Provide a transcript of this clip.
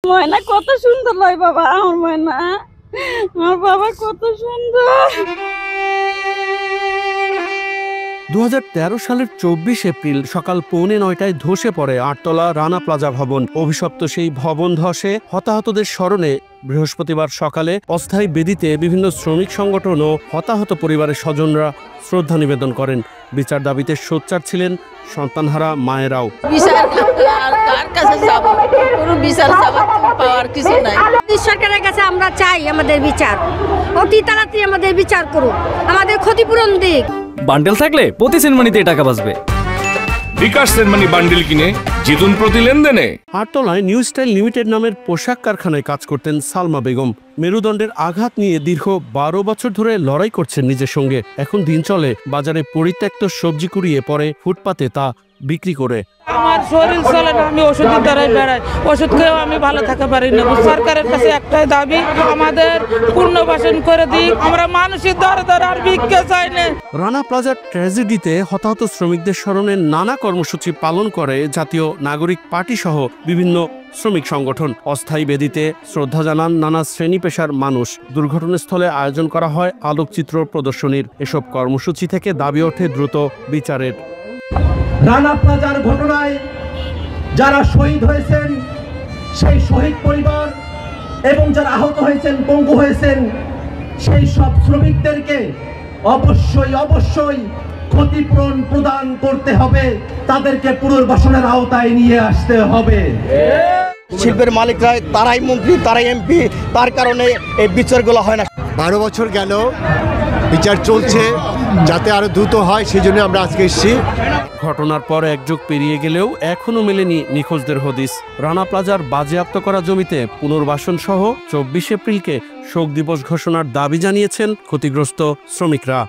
ময়না কত সুন্দর লয় বাবা, আমার ময়না, আমার বাবা কত সুন্দর। 2013 সালের 24 এপ্রিল সকাল 8:45টায় ধসে পড়ে 8তলা রানা প্লাজা ভবন। অভিশপ্ত সেই ভবন ধসে হতাহতদের স্মরণে বৃহস্পতিবার সকালে অস্থায়ী বেদিতে বিভিন্ন শ্রমিক সংগঠন ও হতাহত পরিবারের স্বজনরা শ্রদ্ধা নিবেদন করেন। বিচার দাবিতে সোচ্চার ছিলেন সন্তানহারা মায়েরাও। সরকারের কাছে আমরা চাই আমাদের বিচার, অতি তাড়াতাড়ি আমাদের বিচার করুক, আমাদের ক্ষতিপূরণ দিক। বান্ডেল থাকলে প্রতি সেনমানিতে টাকা বাঁচবে। বিকাশ সেনমানি বান্ডেল কিনে জিতুন প্রতি লেনদেনে। 8তলায় নিউ স্টাইল লিমিটেড নামের পোশাক কারখানায় কাজ করতেন সালমা বেগম। মেরুদণ্ডের আঘাত নিয়ে দীর্ঘ 12 বছর ধরে লড়াই করছেন নিজের সঙ্গে। এখন দিন চলে বাজারে পরিত্যক্ত সবজি কুড়িয়ে পরে ফুটপাতে তা বিক্রি করে। আমার শরীর চলে না, আমি ওষুধের দ্বারাই বেড়াই, ওষুধ খেয়েও আমি ভালো থাকতে পারি না। সরকারের কাছে একটাই দাবি, আমাদের পুনর্বাসন করে দিক, আমরা মানুষের দ্বারা আর ভিক্ষা চাই না। রানা প্লাজার ট্র্যাজেডিতে হতাহত শ্রমিকদের স্মরণে নানা কর্মসূচি পালন করে জাতীয় নাগরিক পার্টি সহ বিভিন্ন শ্রমিক সংগঠন। অস্থায়ী বেদিতে শ্রদ্ধা জানান নানা শ্রেণী পেশার মানুষ। দুর্ঘটনাস্থলে আয়োজন করা হয় আলোকচিত্র প্রদর্শনীর। এসব কর্মসূচি থেকে দাবি ওঠে দ্রুত বিচারের। রানা প্লাজার ঘটনায় যারা শহীদ হয়েছেন সেই শহীদ পরিবার এবং যারা আহত হয়েছেন, পঙ্গু হয়েছেন, সেই সব শ্রমিকদেরকে অবশ্যই ক্ষতিপূরণ প্রদান করতে হবে, তাদেরকে পুনর্বাসনের আওতায় নিয়ে আসতে হবে। শিল্পের মালিকরা তারাই মন্ত্রী, তারাই এমপি, তার কারণে এই বিচারগুলো হয় না। 12 বছর গেল, বিচার চলছে, যাতে আরো দ্রুত হয় সেই জন্য আমরা আজকে এসেছি। ঘটনার পর এক যুগ পেরিয়ে গেলেও এখনো মেলেনি নিখোঁজদের হদিস। রানা প্লাজার বাজেয়াপ্ত করা জমিতে পুনর্বাসন সহ 24 এপ্রিলকে শোক দিবস ঘোষণার দাবি জানিয়েছেন ক্ষতিগ্রস্ত শ্রমিকরা।